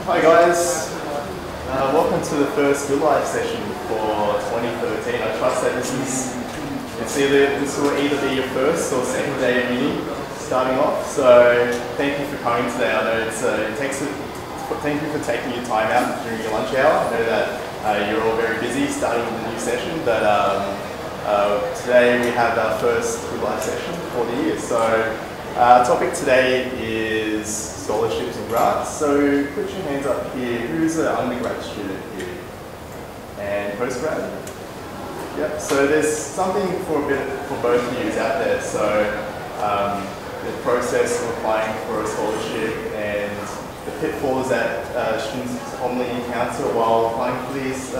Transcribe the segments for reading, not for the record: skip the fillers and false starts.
Hi guys, welcome to the first Good Life session for 2013. I trust that this will either be your first or second day of uni starting off. So thank you for coming today. I know thank you for taking your time out during your lunch hour. I know that you're all very busy starting the new session, but today we have our first Good Life session for the year. So our topic today is scholarships and grants. So put your hands up here. Who's an undergrad student here? And postgrad? Yep. So there's something for both of you out there. So the process of applying for a scholarship and the pitfalls that students commonly encounter while applying for these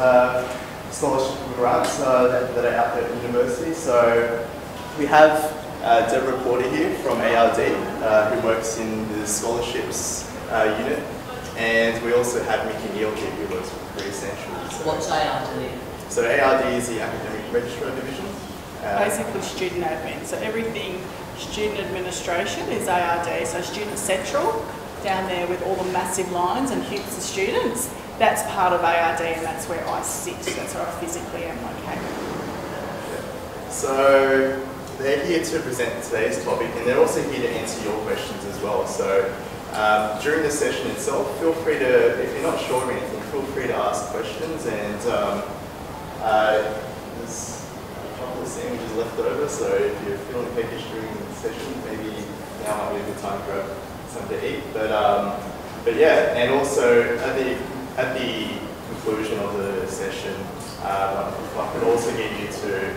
scholarship grants that are out there at university. So we have Deborah Porter here from ARD, who works in the scholarships unit, and we also have Mickey Neal here, who works with Career Central. So what's ARD? So ARD is the Academic Registrar Division. Basically student admin. So everything student administration is ARD. So Student Central, down there with all the massive lines and heaps of students, that's part of ARD, and that's where I sit. That's where I physically am located. So they're here to present today's topic, and they're also here to answer your questions as well. So during the session itself, feel free to, if you're not sure of anything, feel free to ask questions, and there's a couple of sandwiches left over, so if you're feeling peckish during the session, maybe now might be a good time to grab something to eat. But yeah, and also at the conclusion of the session, I could also get you to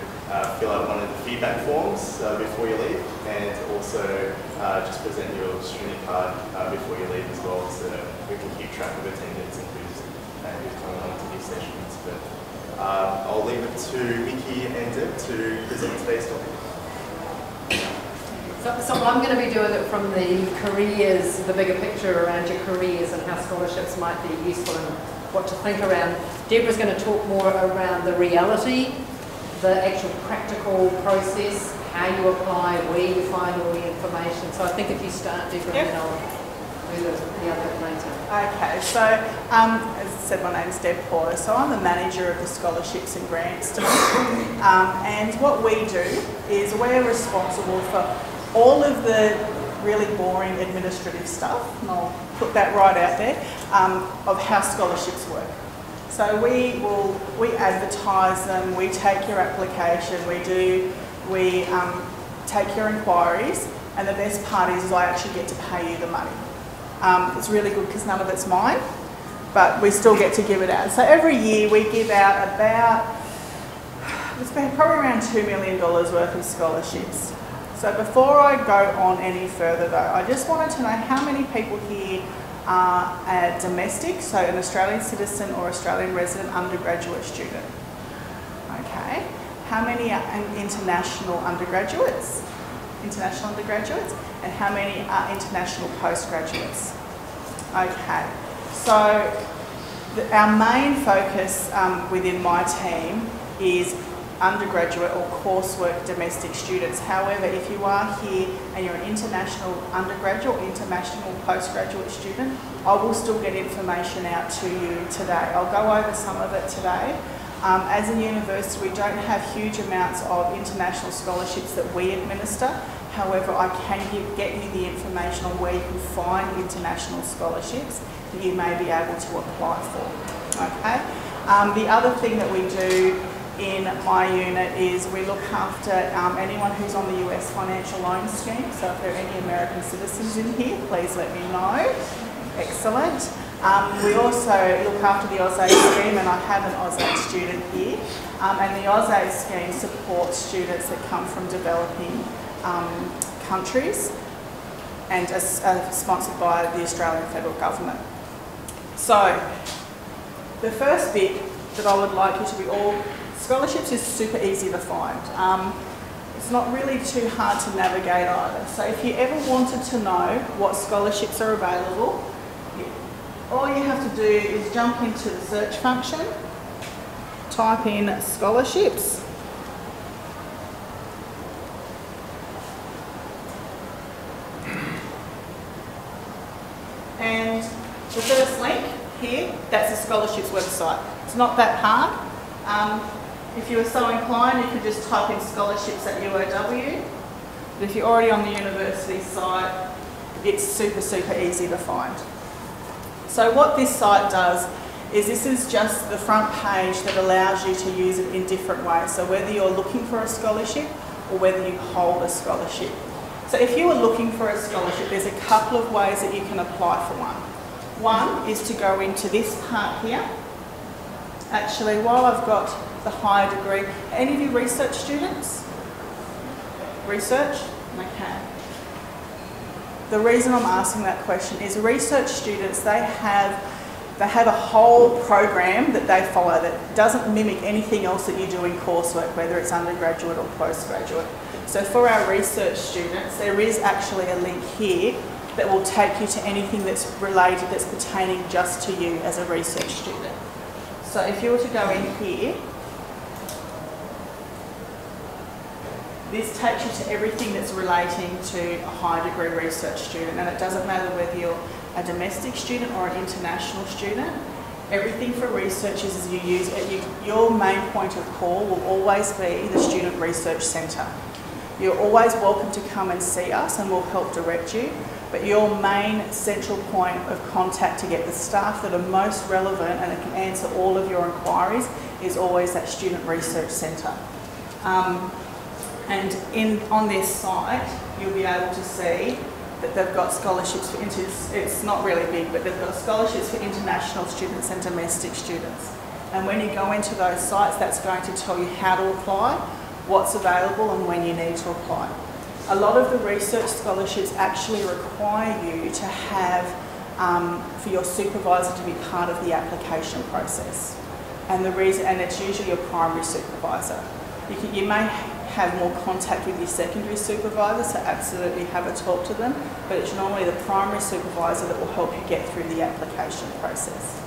fill out one of the feedback forms before you leave, and also just present your student card before you leave as well, so that we can keep track of attendance and who's coming on to these sessions. But I'll leave it to Mickey and Deb to present today's topic. So I'm going to be doing it from the careers, the bigger picture around your careers and how scholarships might be useful and what to think around. Deborah's going to talk more around the reality, the actual practical process, how you apply, where you find all the information. So I think if you start, Deborah, Yep. then I'll do the other bit later. Okay, so as I said, my name's Deb Porter, so I'm the manager of the scholarships and grants division. And what we do is we're responsible for all of the really boring administrative stuff, and I'll put that right out there, of how scholarships work. So we advertise them, we take your application, we take your inquiries, and the best part is I actually get to pay you the money. It's really good because none of it's mine, but we still get to give it out. So every year we give out it's been probably around $2 million worth of scholarships. So before I go on any further though, I just wanted to know how many people here are a domestic, so an Australian citizen or Australian resident undergraduate student. Okay. How many are international undergraduates? International undergraduates? And how many are international postgraduates? Okay. So our main focus within my team is undergraduate or coursework domestic students. However, if you are here and you're an international undergraduate or international postgraduate student, I will still get information out to you today. I'll go over some of it today. As a university, we don't have huge amounts of international scholarships that we administer. However, I can get you the information on where you can find international scholarships that you may be able to apply for. Okay. The other thing that we do in my unit is we look after anyone who's on the US financial loan scheme. So if there are any American citizens in here, please let me know. Excellent. We also look after the AusAid scheme, and I have an AusAid student here. And the AusAid scheme supports students that come from developing countries and are sponsored by the Australian federal government. So the first bit that I would like you to be all, scholarships is super easy to find. It's not really too hard to navigate either. So if you ever wanted to know what scholarships are available, all you have to do is jump into the search function, type in scholarships, and the first link here, that's the scholarships website. It's not that hard. If you were so inclined, you could just type in scholarships at UOW. But if you're already on the university site, it's super, super easy to find. So what this site does is this is just the front page that allows you to use it in different ways. So whether you're looking for a scholarship or whether you hold a scholarship. So if you were looking for a scholarship, there's a couple of ways that you can apply for one. One is to go into this part here. Actually, while I've got the higher degree, any of you research students? Research? Okay. The reason I'm asking that question is research students, they have a whole program that they follow that doesn't mimic anything else that you do in coursework, whether it's undergraduate or postgraduate. So for our research students, there is actually a link here that will take you to anything that's related, that's pertaining just to you as a research student. So if you were to go in here, this takes you to everything that's relating to a high degree research student, and it doesn't matter whether you're a domestic student or an international student. Everything for researchers is you use it. Your main point of call will always be the Student Research Centre. You're always welcome to come and see us and we'll help direct you, but your main central point of contact to get the staff that are most relevant and that can answer all of your inquiries is always that Student Research Centre. And on this site, you'll be able to see that they've got scholarships for, it's not really big, but they've got scholarships for international students and domestic students. And when you go into those sites, that's going to tell you how to apply, what's available and when you need to apply. A lot of the research scholarships actually require you to have, for your supervisor to be part of the application process. And it's usually your primary supervisor. You may have more contact with your secondary supervisor, so absolutely have a talk to them, but it's normally the primary supervisor that will help you get through the application process.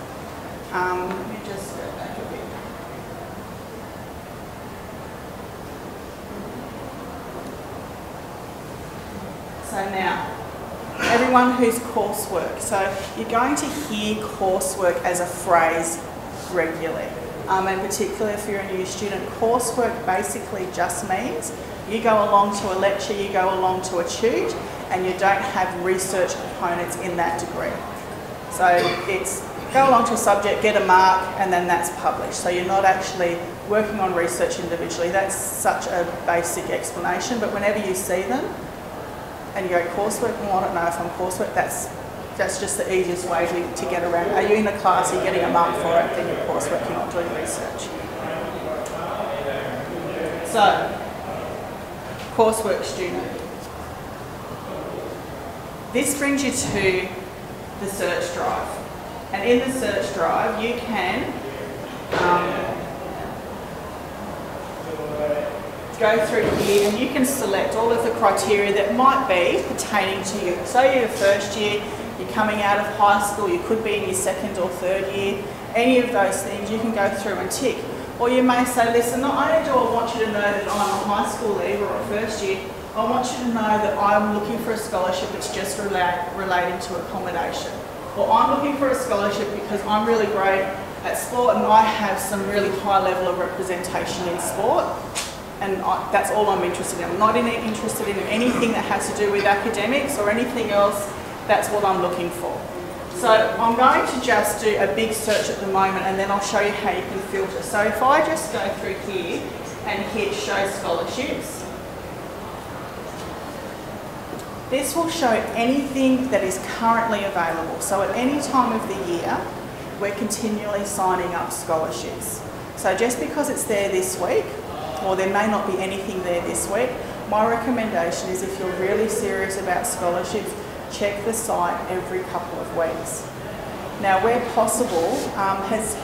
Let me just go back a bit. So now, everyone who's coursework, so you're going to hear coursework as a phrase regularly. And particularly if you're a new student, coursework basically just means you go along to a lecture, you go along to a tute, and you don't have research components in that degree. So it's go along to a subject, get a mark, and then that's published. So you're not actually working on research individually. That's such a basic explanation, but whenever you see them and you go coursework, well, I don't know if I'm coursework, that's just the easiest way to get around. Are you in a class, you're getting a mark for it, then you're coursework, you're not doing research. So, coursework student. This brings you to the search drive. And in the search drive, you can go through here and you can select all of the criteria that might be pertaining to you. So you're first year, you're coming out of high school, you could be in your second or third year, any of those things you can go through and tick. Or you may say, listen, not only do I want you to know that I'm a high school leaver or a first year, I want you to know that I'm looking for a scholarship that's just relating to accommodation. Or I'm looking for a scholarship because I'm really great at sport and I have some really high level of representation in sport. And that's all I'm interested in. I'm not interested in anything that has to do with academics or anything else. That's what I'm looking for. So I'm going to just do a big search at the moment and then I'll show you how you can filter. So if I just go through here and hit show scholarships, this will show anything that is currently available. So at any time of the year, we're continually signing up scholarships. So just because it's there this week, or there may not be anything there this week, my recommendation is if you're really serious about scholarships, check the site every couple of weeks. Now, where possible,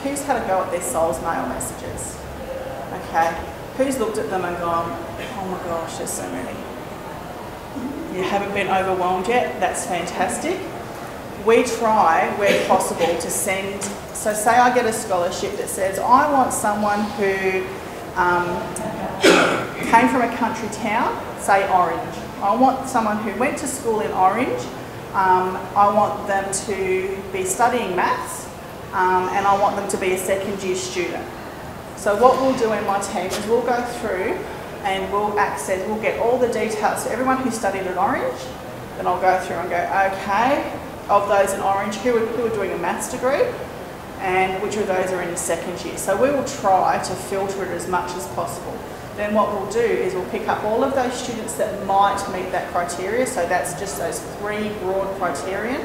who's had a go at their Soul's mail messages? Okay, who's looked at them and gone, oh my gosh, there's so many. You haven't been overwhelmed yet? That's fantastic. We try, where possible, to send, so say I get a scholarship that says, I want someone who came from a country town, say Orange. I want someone who went to school in Orange. I want them to be studying maths and I want them to be a second year student. So what we'll do in my team is we'll go through and we'll get all the details. So everyone who studied at Orange, then I'll go through and go, okay, of those in Orange, who are doing a maths degree, and which of those are in the second year. So we will try to filter it as much as possible. Then what we'll do is we'll pick up all of those students that might meet that criteria, so that's just those 3 broad criterion,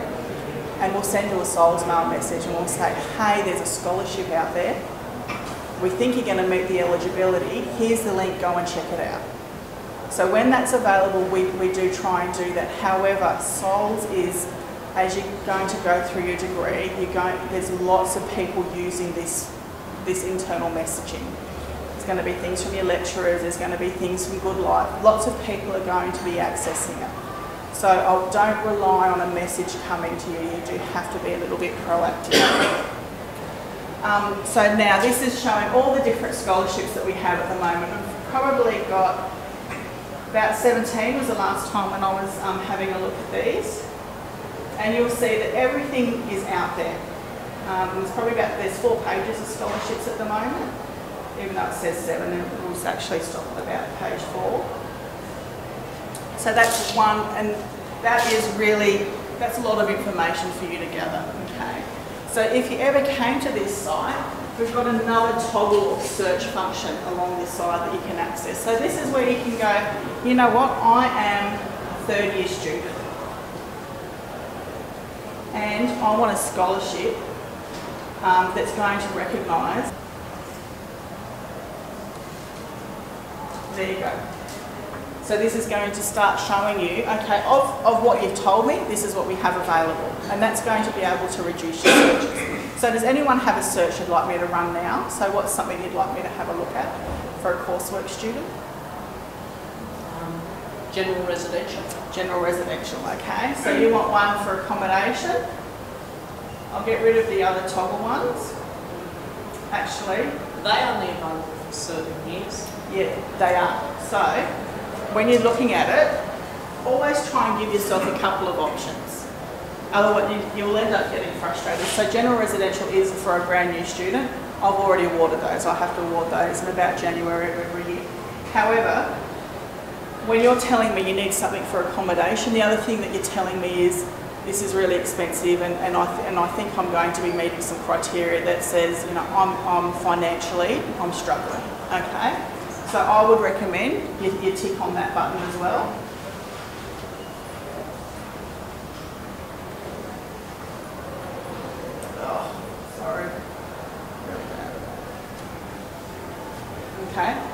and we'll send you a soul's mail message and we'll say, hey, there's a scholarship out there. We think you're going to meet the eligibility. Here's the link, go and check it out. So when that's available, we do try and do that. However, SOLS is, as you're going to go through your degree, there's lots of people using this internal messaging. There's going to be things from your lecturers, there's going to be things from Good Life. Lots of people are going to be accessing it. So don't rely on a message coming to you. You do have to be a little bit proactive. So now this is showing all the different scholarships that we have at the moment. We've probably got about 17 was the last time when I was having a look at these. And you'll see that everything is out there. There's 4 pages of scholarships at the moment, even though it says 7, and we'll actually stop at about page 4. So that's one, and that's a lot of information for you to gather, okay? So if you ever came to this site, we've got another toggle or search function along this side that you can access. So this is where you can go, you know what, I am a 3rd year student and I want a scholarship that's going to recognise. There you go. So this is going to start showing you, okay, of what you've told me, this is what we have available. And that's going to be able to reduce your searches. So does anyone have a search you'd like me to run now? So what's something you'd like me to have a look at for a coursework student? General residential. General residential, okay. So you want one for accommodation. I'll get rid of the other toggle ones. Actually. Are they only available for certain years? Yeah, they are. So when you're looking at it, always try and give yourself a couple of options. Otherwise you'll end up getting frustrated. So general residential is for a brand new student. I've already awarded those. I have to award those in about January of every year. However, when you're telling me you need something for accommodation, the other thing that you're telling me is this is really expensive and I think I'm going to be meeting some criteria that says, you know, I'm financially, I'm struggling, okay? So I would recommend you tick on that button as well. Oh, sorry. Okay.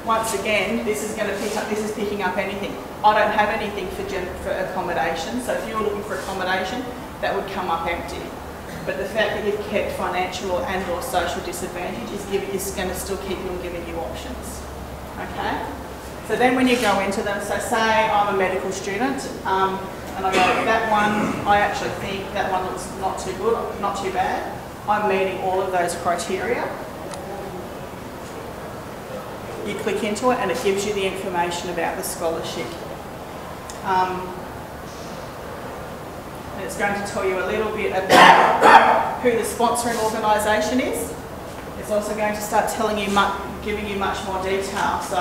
Once again, this is going to pick up. This is picking up anything. I don't have anything for accommodation. So if you were looking for accommodation, that would come up empty. But the fact that you've kept financial and/or social disadvantage is going to still keep you and giving you options. Okay. So then when you go into them, so say I'm a medical student, and I go that one. I actually think that one looks not too good, not too bad. I'm meeting all of those criteria. You click into it and it gives you the information about the scholarship. And it's going to tell you a little bit about who the sponsoring organisation is. It's also going to start telling you, giving you much more detail. So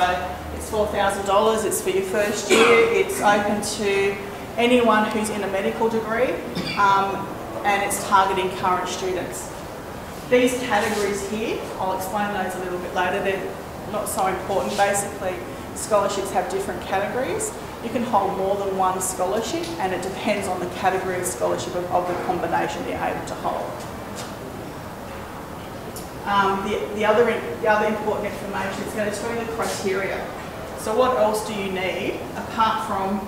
it's $4,000, it's for your first year, it's open to anyone who's in a medical degree, and it's targeting current students. These categories here, I'll explain those a little bit later. They're not so important. Basically, scholarships have different categories. You can hold more than one scholarship, and it depends on the category of scholarship of the combination you're able to hold. The other important information is going to tell you the criteria. So what else do you need apart from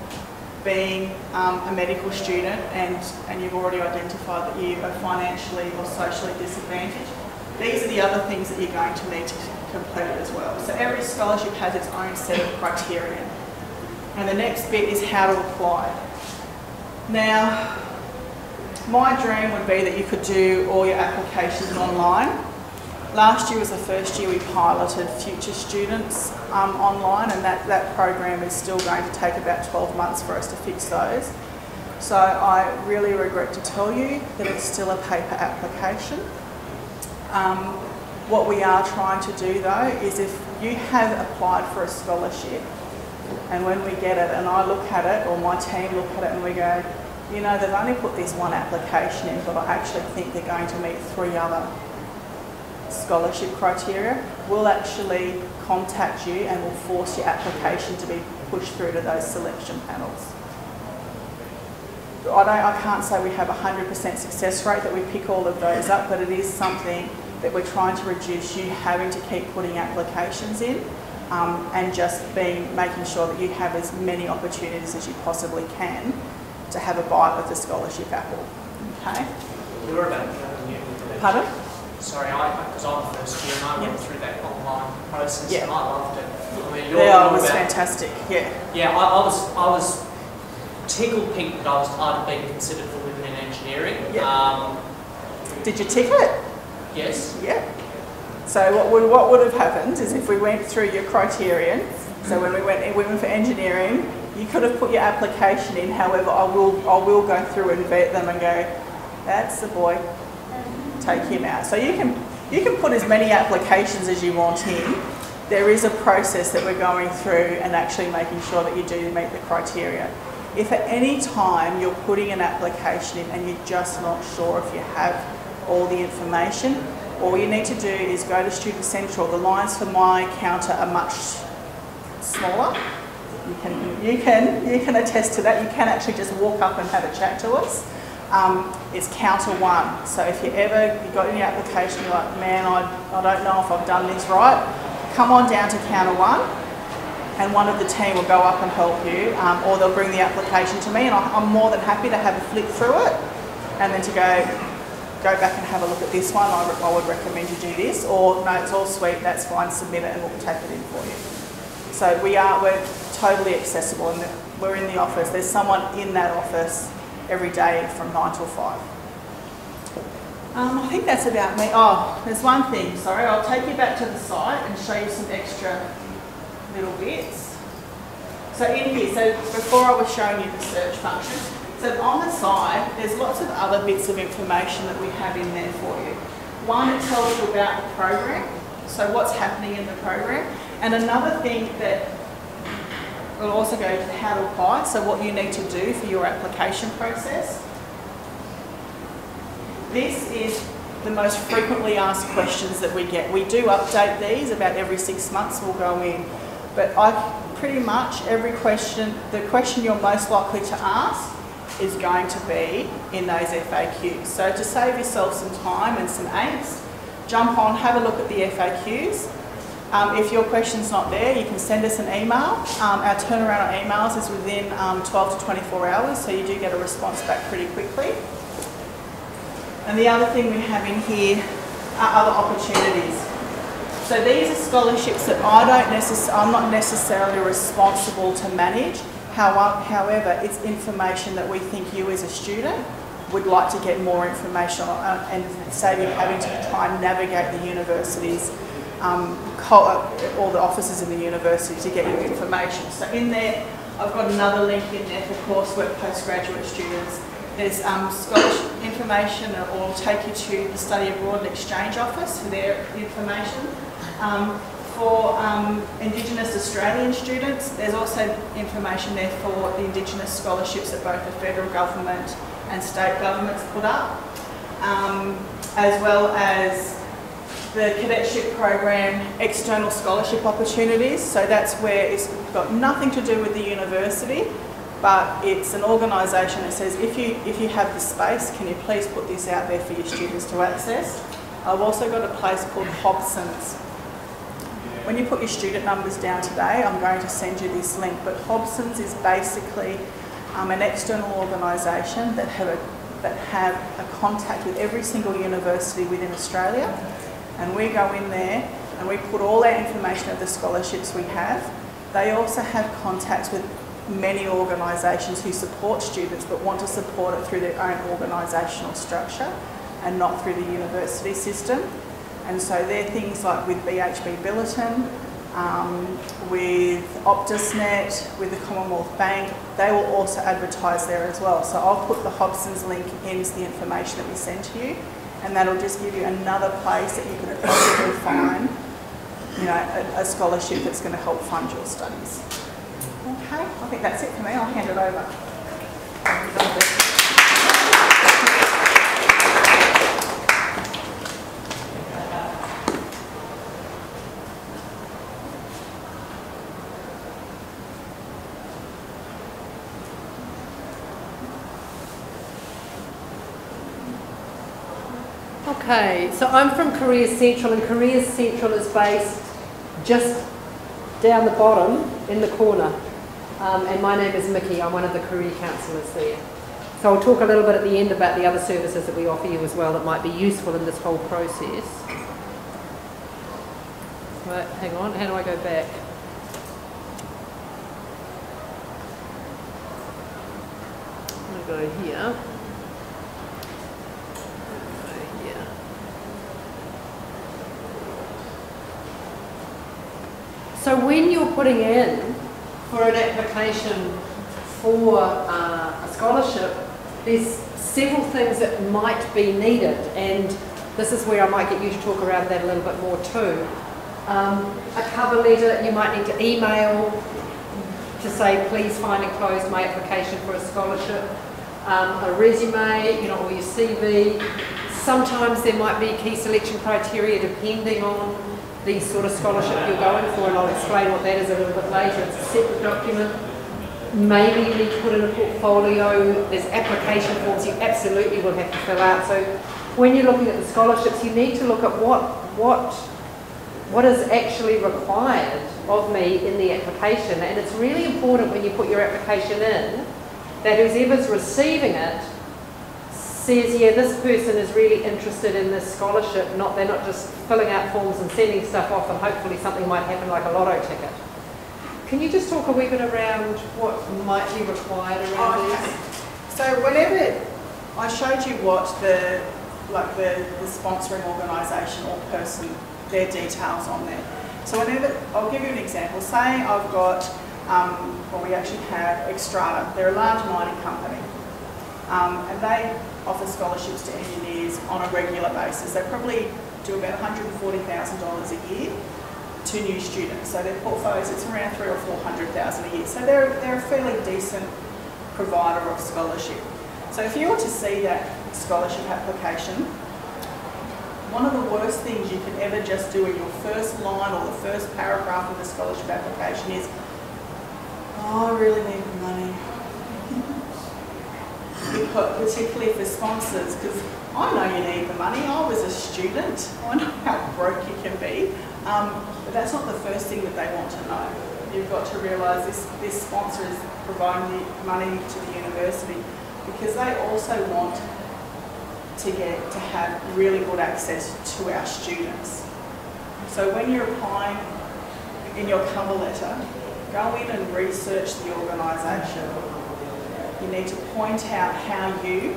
being a medical student and you've already identified that you are financially or socially disadvantaged? These are the other things that you're going to need to complete as well. So every scholarship has its own set of criteria. And the next bit is how to apply. Now, my dream would be that you could do all your applications online. Last year was the first year we piloted future students online, and that program is still going to take about 12 months for us to fix those. So I really regret to tell you that it's still a paper application. What we are trying to do though is if you have applied for a scholarship and when we get it and I look at it or my team look at it and we go, you know, they've only put this one application in, but I actually think they're going to meet 3 other scholarship criteria, we'll actually contact you and we'll force your application to be pushed through to those selection panels. I can't say we have a 100% success rate that we pick all of those up, but it is something that we're trying to reduce you having to keep putting applications in and just making sure that you have as many opportunities as you possibly can to have a bite of the scholarship apple. Okay? We were about you. Pardon? Sorry, because I'm the first year and I went through that online process and I loved it. I mean, it was fantastic. Yeah. Yeah, I was tickled pink that I'd been considered for women in engineering. Yeah. Did you tick it? Yes. Yeah. So what would have happened is if we went through your criterion, so when we went in women for engineering, you could have put your application in, however I will go through and vet them and go, that's the boy, take him out. So you can put as many applications as you want in. There is a process that we're going through and actually making sure that you do meet the criteria. If at any time you're putting an application in and you're just not sure if you have all the information, all you need to do is go to Student Central. The lines for my counter are much smaller. You can attest to that. You can actually just walk up and have a chat to us. It's counter 1. So if you've got any application, you're like, man, I don't know if I've done this right, come on down to counter 1 and one of the team will go up and help you, or they'll bring the application to me and I'm more than happy to have a flick through it and then to go back and have a look at this one. I would recommend you do this, or no, it's all sweet, that's fine, submit it and we'll take it in for you. So we're totally accessible and we're in the office. There's someone in that office every day from 9 till 5. I think that's about me. Oh, there's one thing, sorry. I'll take you back to the site and show you some extra little bits. So in here, so before I was showing you the search function, so on the side, there's lots of other bits of information that we have in there for you. One, it tells you about the program, so what's happening in the program. And another thing that will also go to how to apply, so what you need to do for your application process. This is the most frequently asked questions that we get. We do update these about every 6 months, we'll go in. But pretty much every question, the question you're most likely to ask is going to be in those FAQs. So to save yourself some time and some angst, jump on, have a look at the FAQs. If your question's not there, you can send us an email. Our turnaround on emails is within 12 to 24 hours, so you do get a response back pretty quickly. And the other thing we have in here are other opportunities. So these are scholarships that I'm not necessarily responsible to manage. However, it's information that we think you as a student would like to get more information on and save you having to try and navigate the universities, all the offices in the university to get you information. So in there, I've got another link in there for coursework postgraduate students. There's scholarship information that will take you to the Study Abroad and Exchange Office for their information. For Indigenous Australian students, there's also information there for the Indigenous scholarships that both the federal government and state governments put up, as well as the cadetship program external scholarship opportunities. So that's where it's got nothing to do with the university, but it's an organisation that says if you have the space, can you please put this out there for your students to access. I've also got a place called Hobson's. When you put your student numbers down today, I'm going to send you this link, but Hobson's is basically an external organisation that have a contact with every single university within Australia, and we go in there and we put all our information of the scholarships we have. They also have contacts with many organisations who support students but want to support it through their own organisational structure and not through the university system. And so they're things like with BHB Billiton, with OptusNet, with the Commonwealth Bank. They will also advertise there as well. So I'll put the Hobson's link into the information that we send to you. and that'll just give you another place that you can possibly find, you know, a scholarship that's going to help fund your studies. Okay, I think that's it for me. I'll hand it over. Okay, so I'm from Careers Central, and Careers Central is based just down the bottom in the corner. And my name is Mickey. I'm one of the career counsellors there. So I'll talk a little bit at the end about the other services that we offer you as well that might be useful in this whole process. Right, hang on, how do I go back? I'm going to go here. So when you're putting in for an application for a scholarship, there's several things that might be needed, and this is where I might get you to talk around that a little bit more too. A cover letter, you might need to email to say please find enclosed my application for a scholarship. A resume, you know, or your CV. Sometimes there might be key selection criteria depending on the sort of scholarship you're going for, and I'll explain what that is a little bit later. It's a separate document. Maybe you need to put in a portfolio. There's application forms you absolutely will have to fill out. So when you're looking at the scholarships, you need to look at what is actually required of me in the application. And it's really important when you put your application in that whoever's receiving it says, yeah, this person is really interested in this scholarship, they're not just filling out forms and sending stuff off and hopefully something might happen like a lotto ticket. Can you just talk a wee bit around what might be required around this? So whenever I showed you what the sponsoring organisation or person, their details on there. So whenever, I'll give you an example. Say I've got, we actually have Extrata. They're a large mining company. And they offer scholarships to engineers on a regular basis. They probably do about $140,000 a year to new students. So their portfolios, it's around $300,000 or $400,000 a year. So they're a fairly decent provider of scholarship. So if you were to see that scholarship application, one of the worst things you can ever just do in your first line or the first paragraph of the scholarship application is, oh, I really need the money. Particularly for sponsors, because I know you need the money. I was a student. I know how broke you can be. But that's not the first thing that they want to know. You've got to realise this sponsor is providing the money to the university because they also want to have really good access to our students. So when you're applying in your cover letter, go in and research the organisation. You need to point out how you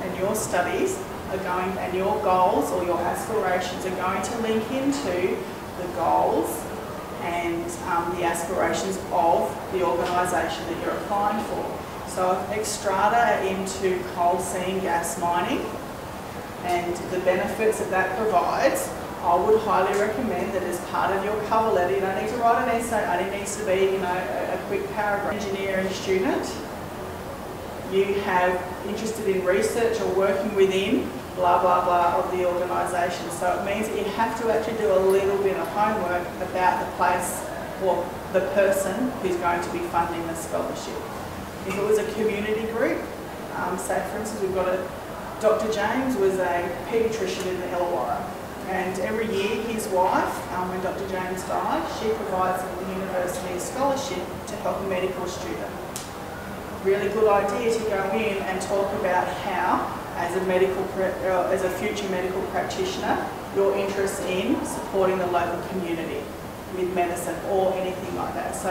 and your studies are going, and your goals or your aspirations are going to link into the goals and the aspirations of the organisation that you're applying for. So if Extrata are into coal seam gas mining and the benefits that that provides, I would highly recommend that as part of your cover letter, you don't need to write an essay, it only needs to be, a quick paragraph. Engineering student, you have interested in research or working within blah blah blah of the organisation. So it means that you have to actually do a little bit of homework about the place or the person who's going to be funding the scholarship. If it was a community group, say for instance we've got Dr. James was a paediatrician in the Illawarra, and every year his wife, when Dr. James died, she provides the university a scholarship to help a medical student. Really good idea to go in and talk about how, as a future medical practitioner, your interest in supporting the local community with medicine or anything like that. So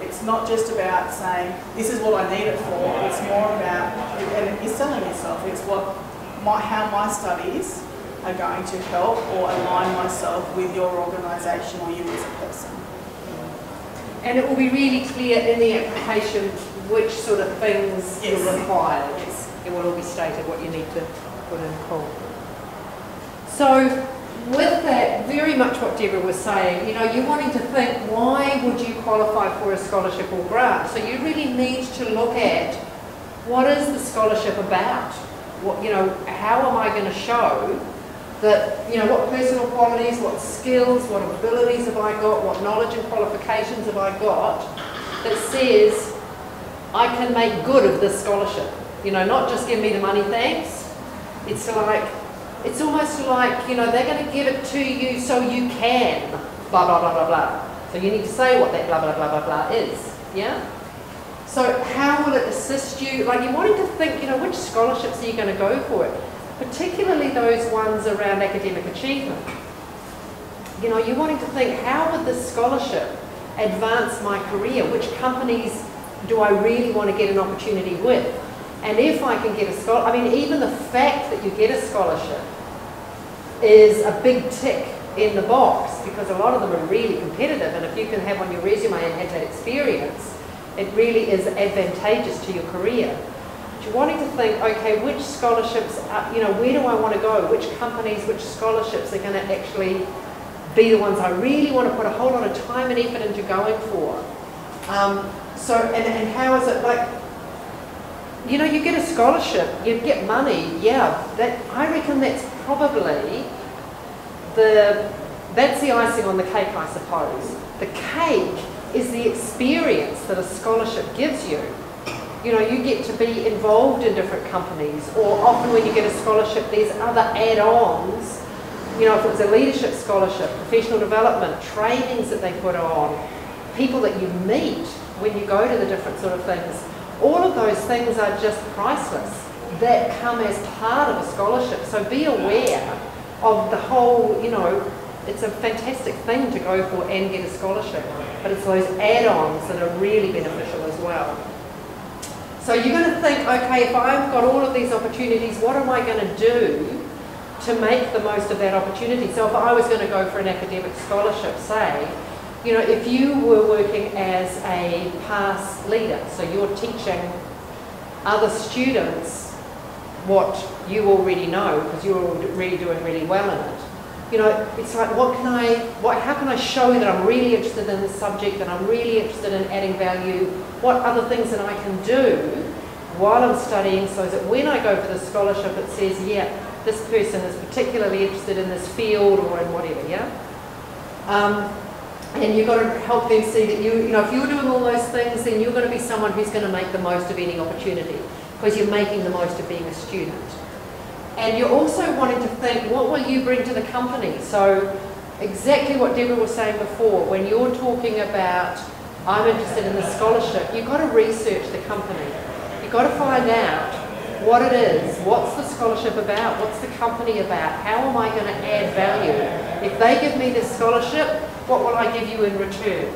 it's not just about saying this is what I need it for. It's more about, and you're selling yourself. It's how my studies are going to help or align myself with your organisation or you as a person. And it will be really clear in the application which sort of things yes. you're required. Yes. It will all be stated what you need to Good and cool. So with that, very much what Deborah was saying, you know, you're wanting to think, why would you qualify for a scholarship or grant? So you really need to look at, what is the scholarship about? What, you know, how am I going to show that, you know, what personal qualities, what skills, what abilities have I got, what knowledge and qualifications have I got that says I can make good of this scholarship? You know, not just give me the money, thanks. It's like, it's almost like, you know, they're going to give it to you so you can blah, blah, blah, blah, blah. So you need to say what that blah, blah, blah, blah, blah is, yeah? So how will it assist you? Like, you're wanting to think, you know, which scholarships are you going to go for it? Particularly those ones around academic achievement. You know, you're wanting to think, how would this scholarship advance my career? Which companies do I really want to get an opportunity with? And if I can get a scholarship, I mean, even the fact that you get a scholarship is a big tick in the box, because a lot of them are really competitive, and if you can have on your resume and have that experience, it really is advantageous to your career. You're wanting to think, okay, which scholarships, you know, where do I want to go? Which companies, which scholarships are going to actually be the ones I really want to put a whole lot of time and effort into going for? And how is it, like, you know, you get a scholarship, you get money, yeah, that, I reckon that's probably that's the icing on the cake, I suppose. The cake is the experience that a scholarship gives you. You know, you get to be involved in different companies, or often when you get a scholarship, there's other add-ons. You know, if it was a leadership scholarship, professional development, trainings that they put on, people that you meet when you go to the different sort of things. All of those things are just priceless, that come as part of a scholarship. So be aware of the whole, you know, it's a fantastic thing to go for and get a scholarship, but it's those add-ons that are really beneficial as well. So you're going to think, okay, if I've got all of these opportunities, what am I going to do to make the most of that opportunity? So if I was going to go for an academic scholarship, say, you know, if you were working as a pass leader, so you're teaching other students what you already know because you're already doing really well in it. You know, it's like, how can I show that I'm really interested in this subject, that I'm really interested in adding value? What other things that I can do while I'm studying, so that when I go for the scholarship, it says, yeah, this person is particularly interested in this field or in whatever, yeah? And you've got to help them see that you know, if you're doing all those things, then you're going to be someone who's going to make the most of any opportunity, because you're making the most of being a student. And you're also wanting to think, what will you bring to the company? So exactly what Deborah was saying before, when you're talking about, I'm interested in this scholarship, you've got to research the company. You've got to find out what it is, what's the scholarship about, what's the company about, how am I going to add value? If they give me this scholarship, what will I give you in return?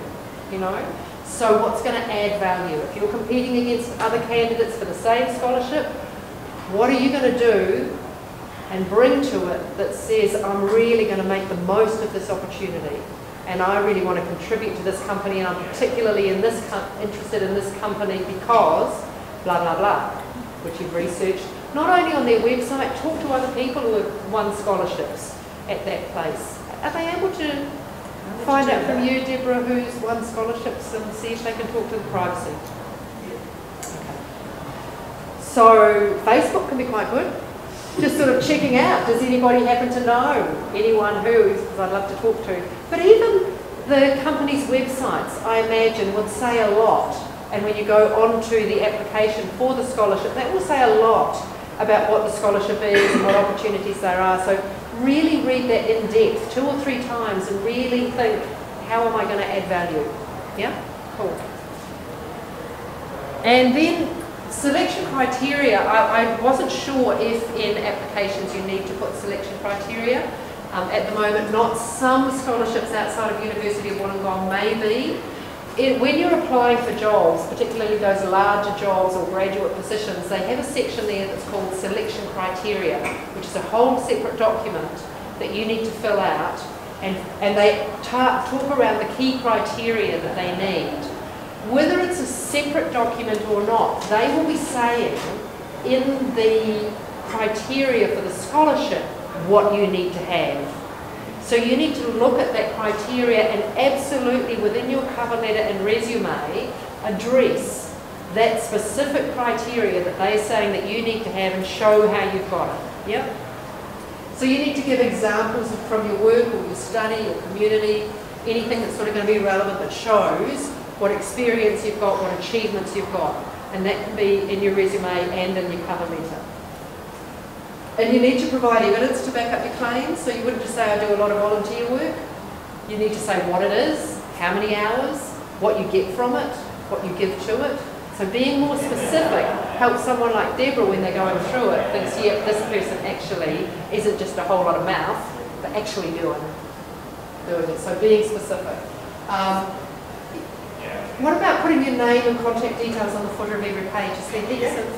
You know? So what's going to add value? If you're competing against other candidates for the same scholarship, what are you going to do and bring to it that says, I'm really going to make the most of this opportunity, and I really want to contribute to this company, and I'm particularly interested in this company because blah, blah, blah, which you've researched, not only on their website, talk to other people who have won scholarships at that place. Are they able to find out from you, Deborah, who's won scholarships, and see if they can talk to the privacy? Okay. So Facebook can be quite good. Just sort of checking out, does anybody happen to know anyone who, because I'd love to talk to. But even the company's websites, I imagine, would say a lot. And when you go on to the application for the scholarship, that will say a lot about what the scholarship is and what opportunities there are. So really read that in depth 2 or 3 times and really think, how am I going to add value? Yeah? Cool. And then selection criteria, I wasn't sure if in applications you need to put selection criteria. At the moment, not. Some scholarships outside of University of Wollongong may be. When you're applying for jobs, particularly those larger jobs or graduate positions, they have a section there that's called selection criteria, which is a whole separate document that you need to fill out, and they talk around the key criteria that they need. Whether it's a separate document or not, they will be saying in the criteria for the scholarship, what you need to have. So you need to look at that criteria and absolutely within your cover letter and resume address that specific criteria that they're saying that you need to have and show how you've got it. Yep. So you need to give examples from your work or your study or community, anything that's sort of going to be relevant that shows what experience you've got, what achievements you've got. And that can be in your resume and in your cover letter. And you need to provide evidence to back up your claims. So you wouldn't just say, I do a lot of volunteer work. You need to say what it is, how many hours, what you get from it, what you give to it. So being more specific helps someone like Deborah when they're going through it, thinks, yeah, this person actually isn't just a whole lot of mouth, but actually doing it. So being specific. What about putting your name and contact details on the footer of every page? Is there heaps of...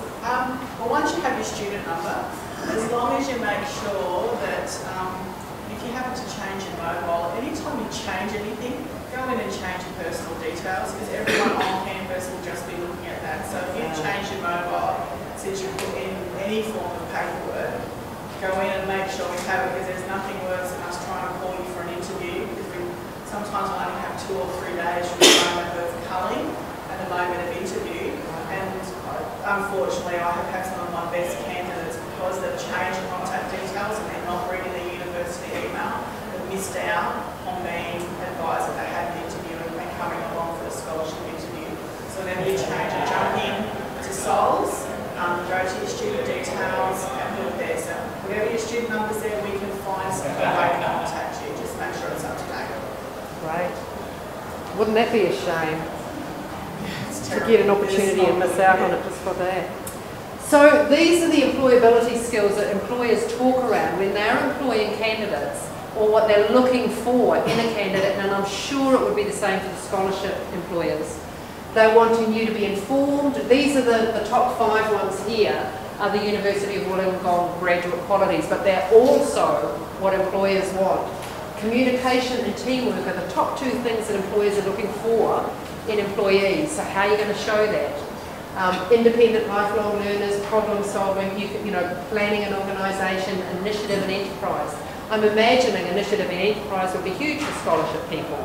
Well, once you have your student number, as long as you make sure that if you happen to change your mobile, anytime you change anything, go in and change your personal details, because everyone on campus will just be looking at that. So if you change your mobile, since you put in any form of paperwork, go in and make sure we have it, because there's nothing worse than us trying to call you for an interview, because we sometimes only have 2 or 3 days from the moment of culling and the moment of interview. And unfortunately, I have had some of my best candidates, because they've changed contact details and they're not reading the university email, they've missed out on being advised that they had an interview and coming along for the scholarship interview. So whenever you change it, jump in to SOLS, go to your student details and put it there. So whatever your student number's there, we can find some way to contact you. Just make sure it's up to date. Right. Wouldn't that be a shame? To get an opportunity and miss out on it just for that. So these are the employability skills that employers talk around when they're employing candidates, or what they're looking for in a candidate, and I'm sure it would be the same for the scholarship employers. They're wanting you to be informed. These are the top 5 ones here are the University of Wollongong graduate qualities, but they're also what employers want. Communication and teamwork are the top 2 things that employers are looking for in employees. So how are you going to show that? Independent lifelong learners, problem solving, planning and organisation, initiative and enterprise. I'm imagining initiative and enterprise would be huge for scholarship people.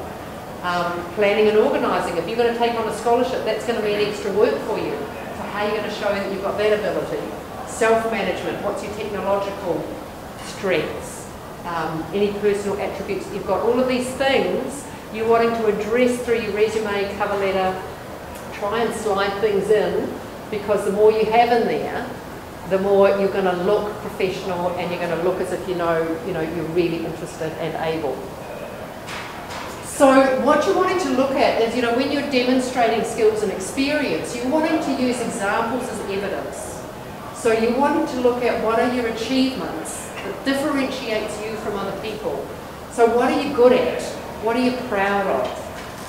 Planning and organising, if you're going to take on a scholarship, that's going to be an extra work for you. So how are you going to show that you've got that ability? Self-management, what's your technological strengths? Any personal attributes that you've got. All of these things you're wanting to address through your resume, cover letter, try and slide things in, because the more you have in there, the more you're going to look professional and you're going to look as if you're really interested and able. So what you're wanting to look at is, when you're demonstrating skills and experience, you're wanting to use examples as evidence. So you're wanting to look at what are your achievements that differentiates you from other people. So what are you good at? What are you proud of?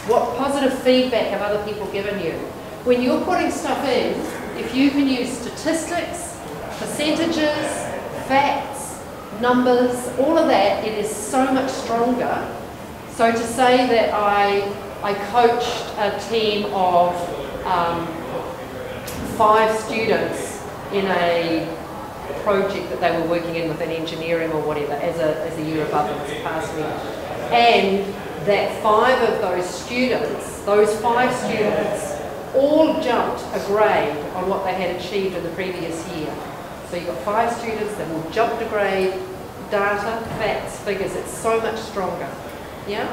What positive feedback have other people given you? When you're putting stuff in, if you can use statistics, percentages, facts, numbers, all of that, it is so much stronger. So to say that I coached a team of 5 students in a project that they were working in within engineering or whatever as a year above them, as a past year. And that 5 of those students, all jumped a grade on what they had achieved in the previous year. So you've got 5 students that all jumped a grade, data, facts, figures, it's so much stronger. Yeah?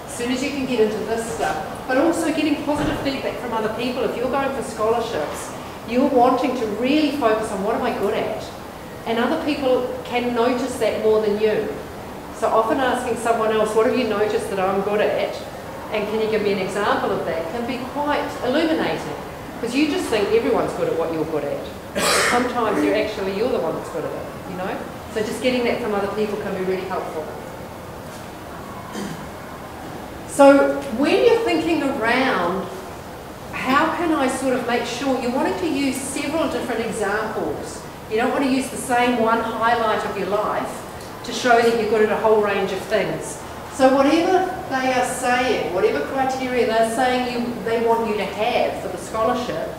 As soon as you can get into this stuff, but also getting positive feedback from other people. If you're going for scholarships, you're wanting to really focus on what am I good at? And other people can notice that more than you. So often asking someone else, what have you noticed that I'm good at? And can you give me an example of that? Can be quite illuminating. Because you just think everyone's good at what you're good at. But sometimes you're the one that's good at it, So just getting that from other people can be really helpful. So when you're thinking around, how can I sort of make sure, you're wanting to use several different examples. You don't want to use the same one highlight of your life to show that you're good at a whole range of things. So whatever they are saying, whatever criteria they're saying they want you to have for the scholarship,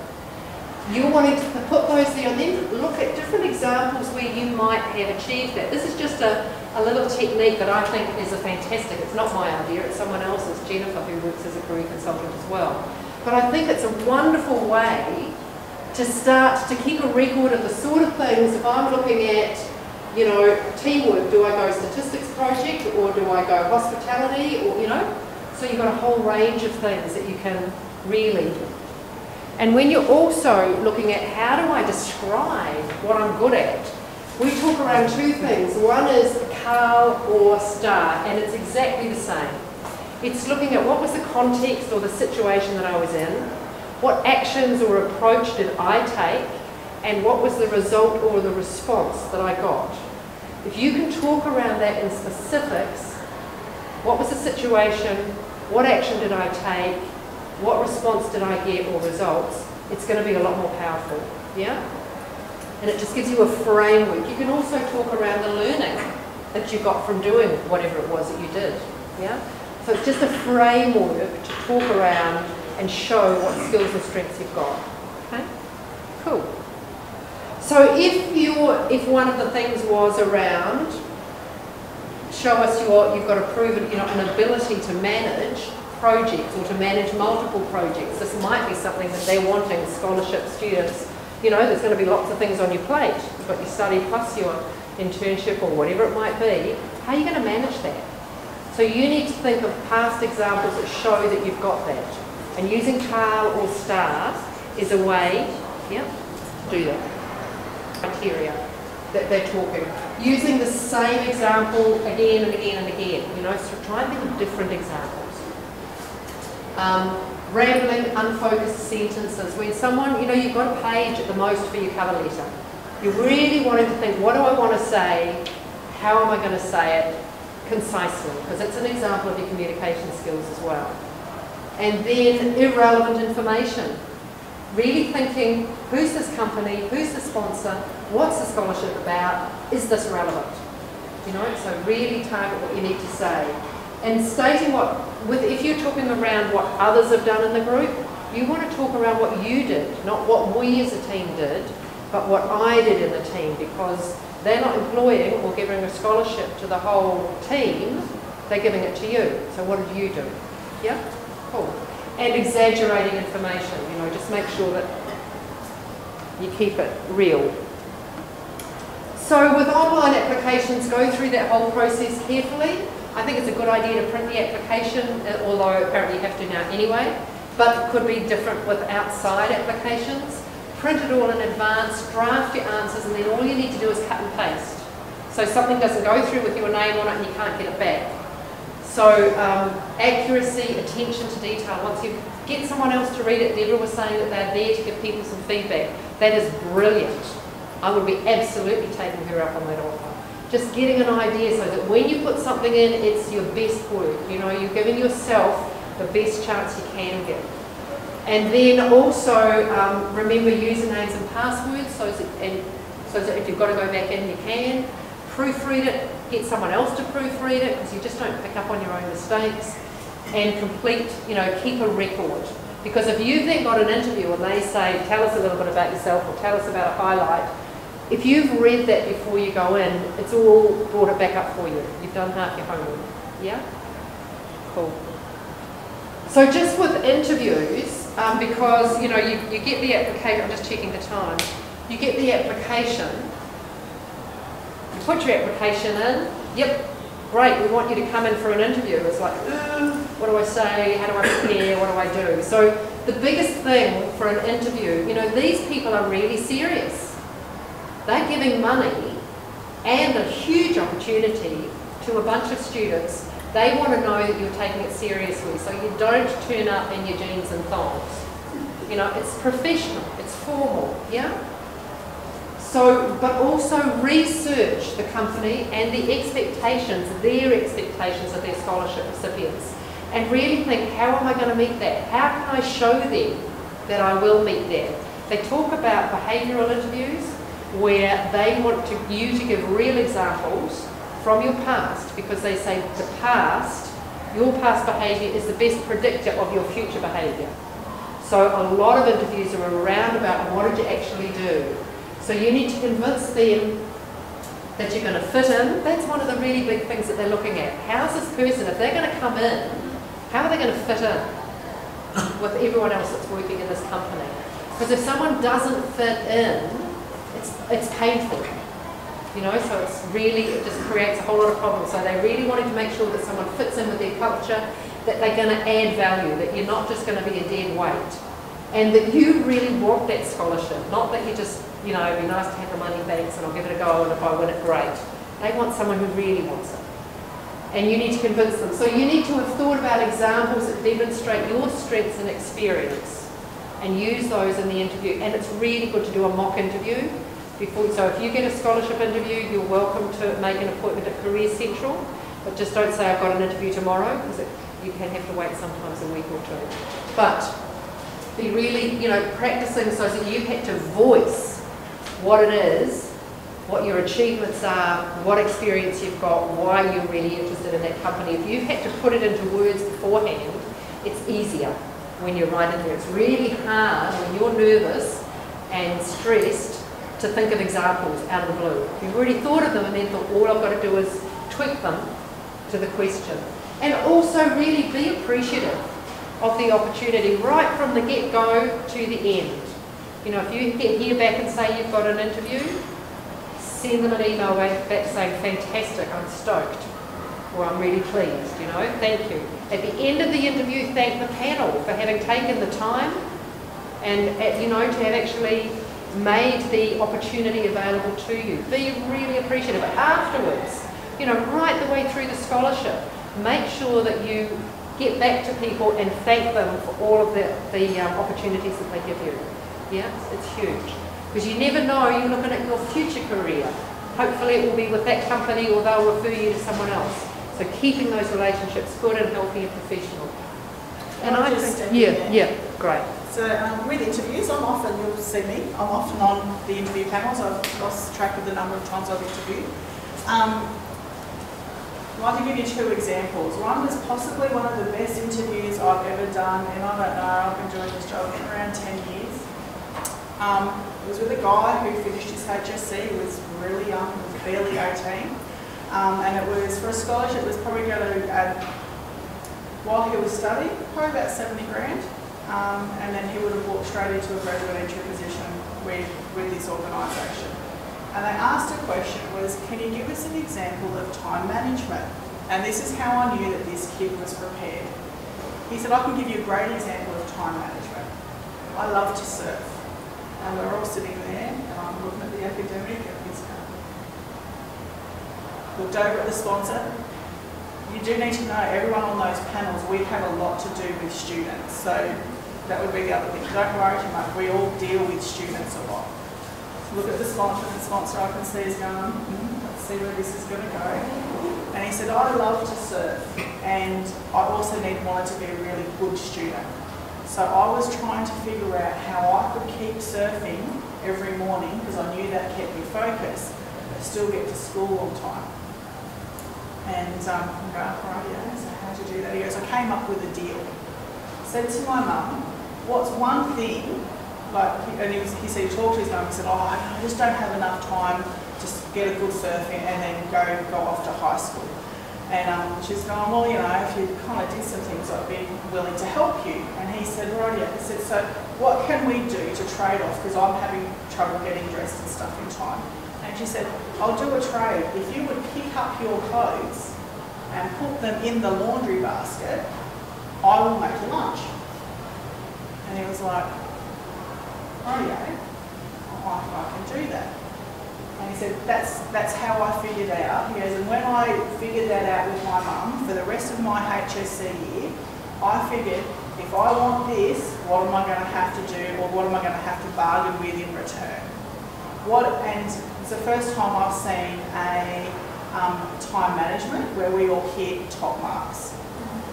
you're wanting to put those there and then look at different examples where you might have achieved that. This is just a little technique that I think is a fantastic, it's not my idea, it's someone else's, Jennifer, who works as a career consultant as well. But I think it's a wonderful way to start to keep a record of the sort of things. If I'm looking at, you know, teamwork, do I go statistics project or do I go hospitality, or, you know? So you've got a whole range of things that you can really. And when you're also looking at how do I describe what I'm good at, we talk around two things. One is Carl or star, and it's exactly the same. It's looking at what was the context or the situation that I was in, what actions or approach did I take, and what was the result or the response that I got. If you can talk around that in specifics, what was the situation, what action did I take, what response did I get or results, it's going to be a lot more powerful, yeah? And it just gives you a framework. You can also talk around the learning that you got from doing whatever it was that you did, yeah? So it's just a framework to talk around and show what skills and strengths you've got, okay? Cool. So if one of the things was around, show us you've got a proven, you know, an ability to manage projects or to manage multiple projects. This might be something that they're wanting, scholarship students. You know, there's going to be lots of things on your plate. You've got your study plus your internship or whatever it might be. How are you going to manage that? So you need to think of past examples that show that you've got that. And using CAR or STAR is a way, yeah, do that. Criteria that they're talking. Using the same example again and again and again, you know, so try and think of different examples. Rambling, unfocused sentences. When someone, you know, you've got a page at the most for your cover letter. You're really wanting to think, what do I want to say? How am I going to say it concisely? Because it's an example of your communication skills as well. And then irrelevant information. Really thinking, who's this company? Who's the sponsor? What's the scholarship about? Is this relevant? You know, so really target what you need to say. And stating if you're talking around what others have done in the group, you want to talk around what you did, not what we as a team did, but what I did in the team, because they're not employing or giving a scholarship to the whole team, they're giving it to you. So what did you do? Yeah? Cool. And exaggerating information, you know, just make sure that you keep it real. So with online applications, go through that whole process carefully. I think it's a good idea to print the application, although apparently you have to now anyway, but it could be different with outside applications. Print it all in advance, draft your answers, and then all you need to do is cut and paste. So something doesn't go through with your name on it and you can't get it back. So accuracy, attention to detail. Once you get someone else to read it, Deborah was saying that they're there to give people some feedback. That is brilliant. I would be absolutely taking her up on that offer. Just getting an idea so that when you put something in, it's your best work. You know, you're giving yourself the best chance you can give. And then also remember usernames and passwords, so that if you've got to go back in, you can. Proofread it, get someone else to proofread it, because you just don't pick up on your own mistakes. And complete, you know, keep a record. Because if you've then got an interview and they say, tell us a little bit about yourself or tell us about a highlight, if you've read that before you go in, it's all brought it back up for you. You've done half your homework. Yeah? Cool. So just with interviews, because, you know, you get the application, I'm just checking the time, you get the application, you put your application in, yep, great, we want you to come in for an interview. It's like, what do I say, how do I prepare, what do I do? So the biggest thing for an interview, you know, these people are really serious. They're giving money and a huge opportunity to a bunch of students. They want to know that you're taking it seriously, so you don't turn up in your jeans and thongs. You know, it's professional, it's formal, yeah? So, but also research the company and the expectations, their expectations of their scholarship recipients. And really think, how am I going to meet that? How can I show them that I will meet that? They talk about behavioural interviews, where they want you to give real examples from your past, because they say your past behaviour is the best predictor of your future behaviour. So a lot of interviews are around about what did you actually do. So you need to convince them that you're going to fit in. That's one of the really big things that they're looking at. How's this person, if they're going to come in, how are they going to fit in with everyone else that's working in this company? Because if someone doesn't fit in, it's painful. You know, so it just creates a whole lot of problems. So they're really wanting to make sure that someone fits in with their culture, that they're going to add value, that you're not just going to be a dead weight, and that you really want that scholarship, not that you just, you know, it'd be nice to have the money, thanks, and I'll give it a go, and if I win it, great. They want someone who really wants it. And you need to convince them. So you need to have thought about examples that demonstrate your strengths and experience, and use those in the interview. And it's really good to do a mock interview. So if you get a scholarship interview, you're welcome to make an appointment at Career Central, but just don't say I've got an interview tomorrow, because you can have to wait sometimes a week or two. But be really, you know, practicing so that you have to voice what it is, what your achievements are, what experience you've got, why you're really interested in that company. If you had to put it into words beforehand, it's easier when you're right in there. It's really hard when you're nervous and stressed to think of examples out of the blue. If you've already thought of them and then thought, all I've got to do is tweak them to the question. And also really be appreciative of the opportunity right from the get-go to the end. You know, if you get here back and say you've got an interview, send them an email back saying, fantastic, I'm stoked, or I'm really pleased, you know, thank you. At the end of the interview, thank the panel for having taken the time and, you know, to have actually made the opportunity available to you. Be really appreciative. Afterwards, you know, right the way through the scholarship, make sure that you get back to people and thank them for all of the opportunities that they give you. Yeah, it's huge. Because you never know, you're looking at your future career. Hopefully it will be with that company or they'll refer you to someone else. So keeping those relationships good and healthy and professional. And I think, yeah, great. So with interviews, you'll see me, I'm often on the interview panels. I've lost track of the number of times I've interviewed. I'd like to give you two examples. One was possibly one of the best interviews I've ever done, and I don't know, I've been doing this job for around 10 years. It was with a guy who finished his HSC. He was really young, he was barely 18. And it was for a scholarship. It was probably going to add, while he was studying, probably about 70 grand. And then he would have walked straight into a graduate entry position with this organisation. And they asked a question was, can you give us an example of time management? And this is how I knew that this kid was prepared. He said, I can give you a great example of time management. I love to surf. And we're all sitting there, and I'm looking at the academic, and he's looked over at the sponsor. You do need to know, everyone on those panels, we have a lot to do with students. So that would be the other thing. Don't worry too much, we all deal with students a lot. Look at the sponsor I can see is going, let's see where this is going to go. And he said, I love to surf, and I also wanted to be a really good student. So I was trying to figure out how I could keep surfing every morning, because I knew that kept me focused, but still get to school on time. And I'm going, right, yeah, so how to do that? He goes, I came up with a deal. Said to my mum, what's one thing, and he said, he talked to his mum, he said, oh, I just don't have enough time to get a good surfing and then go off to high school. And she's going, well, you know, if you kind of did some things, I'd be willing to help you. And he said, right, yeah. He said, so what can we do to trade off? Because I'm having trouble getting dressed and stuff in time. And she said, I'll do a trade. If you would pick up your clothes and put them in the laundry basket, I will make you lunch. And he was like, oh yeah, I can do that. And he said, that's how I figured out. He goes, and when I figured that out with my mum, for the rest of my HSC year, I figured, if I want this, what am I going to have to do, or what am I going to have to bargain with in return? And it's the first time I've seen a time management where we all hit top marks.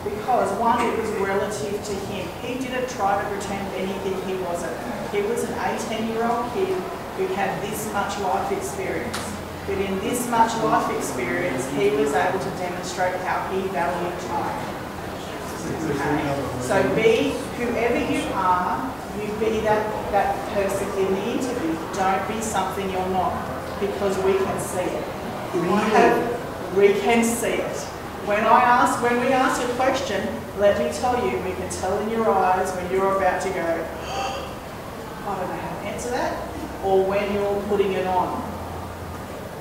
Because one, it was relative to him. He didn't try to pretend anything he wasn't. He was an 18-year-old kid who had this much life experience. But in this much life experience, he was able to demonstrate how he valued time. Okay? So be whoever you are, you be that person in the interview. Don't be something you're not, because we can see it. We can see it. When we ask a question, let me tell you, we can tell in your eyes when you're about to go, I don't know how to answer that, or when you're putting it on.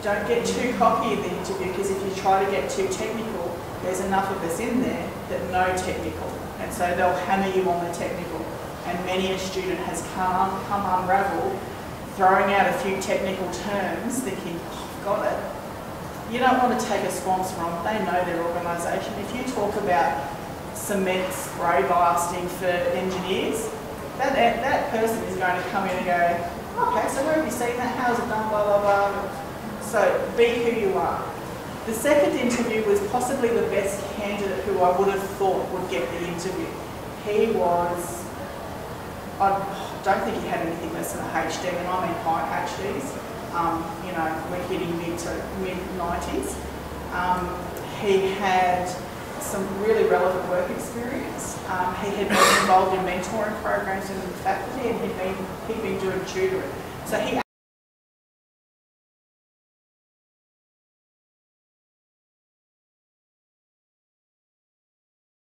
Don't get too cocky in the interview, because if you try to get too technical, there's enough of us in there that know technical, and so they'll hammer you on the technical. And many a student has come unraveled, throwing out a few technical terms, thinking, oh, I've got it. You don't want to take a sponsor on, they know their organisation. If you talk about cement spray blasting for engineers, that person is going to come in and go, okay, so where have you seen that? How's it done? Blah, blah, blah. So be who you are. The second interview was possibly the best candidate who I would have thought would get the interview. He was, I don't think he had anything less than a HD, and I mean high HDs. You know, we're hitting mid-90s. He had some really relevant work experience. He had been involved in mentoring programs in the faculty, and he'd been doing tutoring. So he